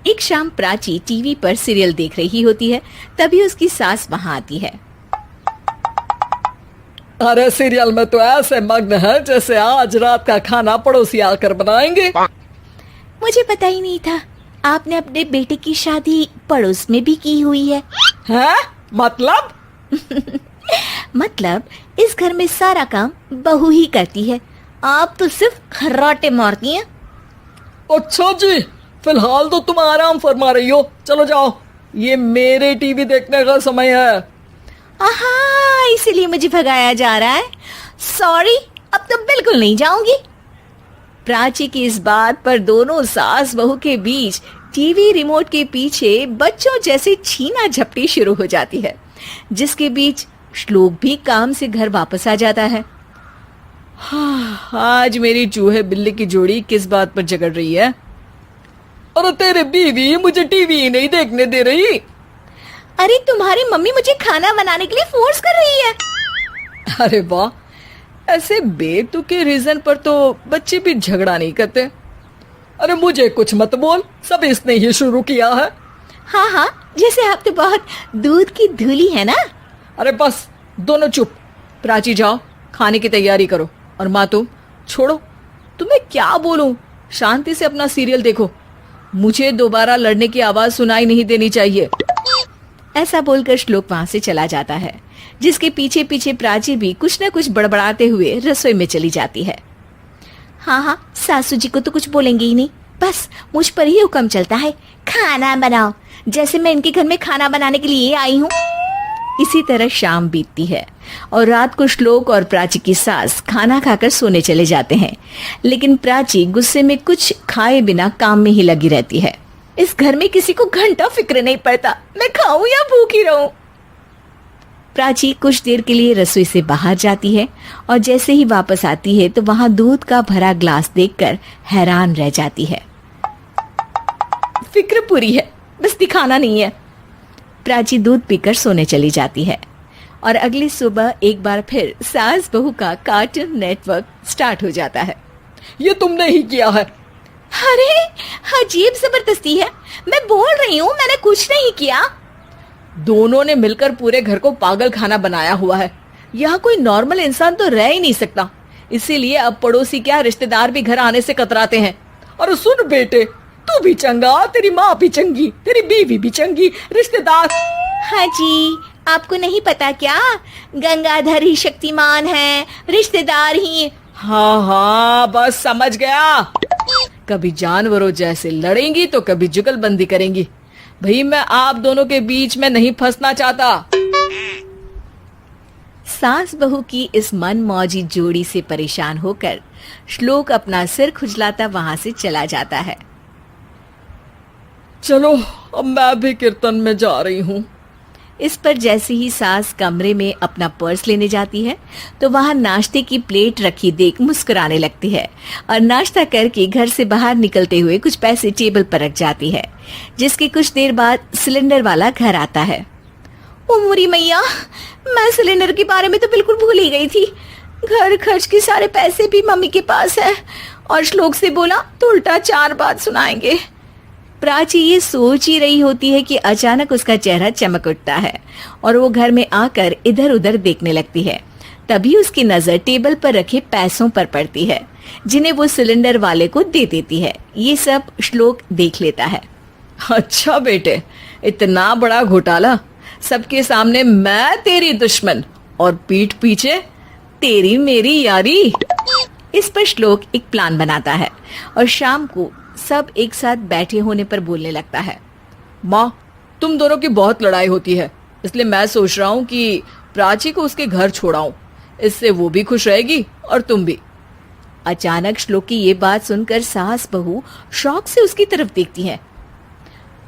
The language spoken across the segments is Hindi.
एक शाम प्राची टीवी पर सीरियल देख रही होती है। तभी उसकी सास वहाँ आती है। अरे सीरियल में तो ऐसे मग्न है जैसे आज रात का खाना पड़ोसी आकर बनाएंगे। मुझे पता ही नहीं था आपने अपने बेटे की शादी पड़ोस में भी की हुई है। हैं? मतलब? मतलब इस घर में सारा काम बहू ही करती है, आप तो सिर्फ खर्राटे मारती हैं। अच्छा जी, फिलहाल तो तुम आराम फरमा रही हो, चलो जाओ, ये मेरे टीवी देखने का समय है। आहा, इसीलिए मुझे भगाया जा रहा है। सॉरी, अब तो बिल्कुल नहीं जाऊंगी। प्राची की इस बात पर दोनों सास बहू के बीच टीवी रिमोट के पीछे बच्चों जैसे छीना झपटी शुरू हो जाती है, जिसके बीच श्लोक भी काम से घर वापस आ जाता है। आज मेरी चूहे बिल्ली की जोड़ी किस बात पर झगड़ रही है? अरे तेरे बीवी मुझे टीवी ही नहीं देखने दे रही। अरे तुम्हारी मम्मी मुझे खाना बनाने के लिए फोर्स कर रही है। अरे वाह, ऐसे बेतुके रीजन पर तो बच्चे भी झगड़ा नहीं करते। अरे मुझे कुछ मत बोल, सब इसने ही शुरू किया है। हाँ हाँ, जैसे आप तो बहुत दूध की धूली है ना। अरे बस, दोनों चुप। प्राची जाओ, खाने की तैयारी करो। और माँ तुम छोड़ो, तुम्हें क्या बोलूं, शांति से अपना सीरियल देखो, मुझे दोबारा लड़ने की आवाज सुनाई नहीं देनी चाहिए। ऐसा बोलकर श्लोक वहां से चला जाता है, जिसके पीछे पीछे प्राची भी कुछ न कुछ बड़बड़ाते हुए रसोई में चली जाती है। हाँ हाँ, सासू जी को तो कुछ बोलेंगे ही नहीं, बस मुझ पर ही हुक्म चलता है, खाना बनाओ, जैसे मैं इनके घर में खाना बनाने के लिए आई हूँ। इसी तरह शाम बीतती है और रात को श्लोक और प्राची की सास खाना खाकर सोने चले जाते हैं, लेकिन प्राची गुस्से में कुछ खाए बिना काम में ही लगी रहती है। इस घर में किसी को घंटा फिक्र नहीं पड़ता, मैं खाऊं या भूखी रहूं। प्राची कुछ देर के लिए रसोई से बाहर जाती है और जैसे ही वापस आती है तो वहां दूध का भरा ग्लास देखकर हैरान रह जाती है। फिक्र पूरी है, बस दिखाना नहीं है। प्राची दूध पीकर सोने चली जाती है और अगली सुबह एक बार फिर सास बहू का कार्टून नेटवर्क स्टार्ट हो जाता है। ये तुमने ही किया है। अरे अजीब जबरदस्ती है, मैं बोल रही हूँ मैंने कुछ नहीं किया। दोनों ने मिलकर पूरे घर को पागल खाना बनाया हुआ है। यहाँ कोई नॉर्मल इंसान तो रह ही नहीं सकता, इसीलिए अब पड़ोसी क्या रिश्तेदार भी घर आने से कतराते हैं। और सुन बेटे, तू भी चंगा, तेरी माँ भी चंगी, तेरी बीवी भी चंगी, रिश्तेदार। हाँ जी, आपको नहीं पता क्या, गंगाधर ही शक्तिमान है, रिश्तेदार ही। हाँ हाँ, बस समझ गया। कभी जानवरों जैसे लड़ेंगी तो कभी जुगलबंदी करेंगी। भाई मैं आप दोनों के बीच में नहीं फंसना चाहता। सास बहू की इस मन मौजी जोड़ी से परेशान होकर श्लोक अपना सिर खुजलाता वहां से चला जाता है। चलो अब मैं भी कीर्तन में जा रही हूँ। इस पर जैसे ही सास कमरे में अपना पर्स लेने जाती है तो वहां नाश्ते की प्लेट रखी देख मुस्कुराने लगती है और नाश्ता करके घर से बाहर निकलते हुए कुछ पैसे टेबल पर रख जाती है, जिसके कुछ देर बाद सिलेंडर वाला घर आता है। ओ मोरी मैया, मैं सिलेंडर के बारे में तो बिल्कुल भूल ही गई थी। घर खर्च के सारे पैसे भी मम्मी के पास है और श्लोक से बोला तो उल्टा 4 बात सुनाएंगे। प्राची ये सोच ही रही होती है कि अचानक उसका चेहरा चमक उठता है और वो घर में आकर इधर उधर देखने लगती है। तभी उसकी नजर टेबल पर रखे पैसों पर पड़ती है, जिन्हें वो सिलेंडर वाले को दे देती है। ये सब श्लोक देख लेता है। अच्छा बेटे, इतना बड़ा घोटाला, सबके सामने मैं तेरी दुश्मन और पीठ पीछे तेरी मेरी यारी। इस पर श्लोक एक प्लान बनाता है और शाम को सब एक साथ बैठे होने पर बोलने लगता है। माँ, तुम दोनों की बहुत लड़ाई होती है, इसलिए मैं सोच रहा हूँ कि प्राची को उसके घर छोड़ाऊं, इससे वो भी खुश रहेगी और तुम भी। अचानक श्लोक की ये बात सुनकर सास बहू शौक से उसकी तरफ देखती हैं।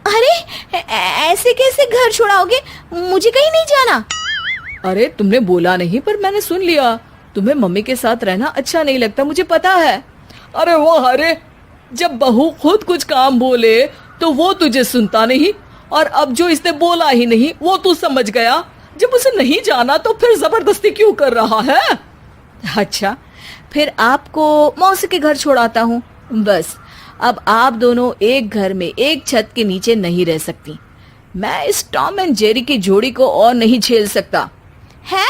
अरे ऐसे कैसे घर छोड़ाओगे, मुझे कहीं नहीं जाना। अरे तुमने बोला नहीं पर मैंने सुन लिया, तुम्हें मम्मी के साथ रहना अच्छा नहीं लगता, मुझे पता है। अरे वो अरे, जब बहू खुद कुछ काम बोले तो वो तुझे सुनता नहीं, और अब जो इसने बोला ही नहीं वो तू समझ गया। जब उसे नहीं जाना तो फिर जबरदस्ती क्यों कर रहा है? अच्छा, फिर आपको मौसी के घर छोड़ाता हूँ, बस अब आप दोनों एक घर में एक छत के नीचे नहीं रह सकती। मैं इस टॉम एंड जेरी की जोड़ी को और नहीं झेल सकता। है?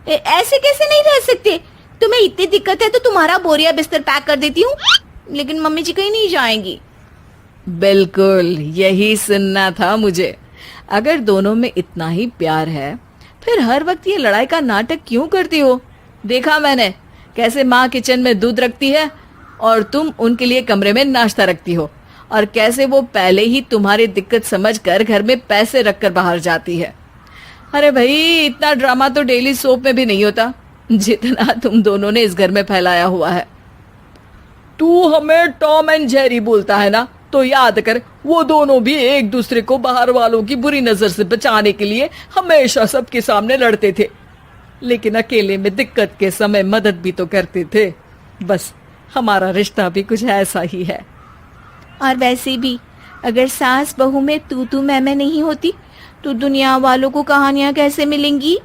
ऐसे कैसे नहीं रह सकते? तुम्हें इतनी दिक्कत है तो तुम्हारा बोरिया बिस्तर पैक कर देती हूँ, लेकिन मम्मी जी कहीं नहीं जाएंगी। बिल्कुल यही सुनना था मुझे। अगर दोनों में इतना ही प्यार है फिर हर वक्त ये लड़ाई का नाटक क्यों करती हो? देखा मैंने कैसे माँ किचन में दूध रखती है और तुम उनके लिए कमरे में नाश्ता रखती हो, और कैसे वो पहले ही तुम्हारी दिक्कत समझकर घर में पैसे रखकर बाहर जाती है। अरे भाई, इतना ड्रामा तो डेली सोप में भी नहीं होता जितना तुम दोनों ने इस घर में फैलाया हुआ है। तू हमें टॉम एंड जेरी बोलता है ना, तो याद कर वो दोनों भी एक दूसरे को बाहर वालों की बुरी नजर से बचाने के लिए हमेशा सबके सामने लड़ते थे, लेकिन अकेले में दिक्कत के समय मदद भी तो करते थे। बस हमारा रिश्ता भी कुछ ऐसा ही है। और वैसे भी अगर सास बहू में तू मैं नहीं होती तो दुनिया वालों को कहानियां कैसे मिलेंगी?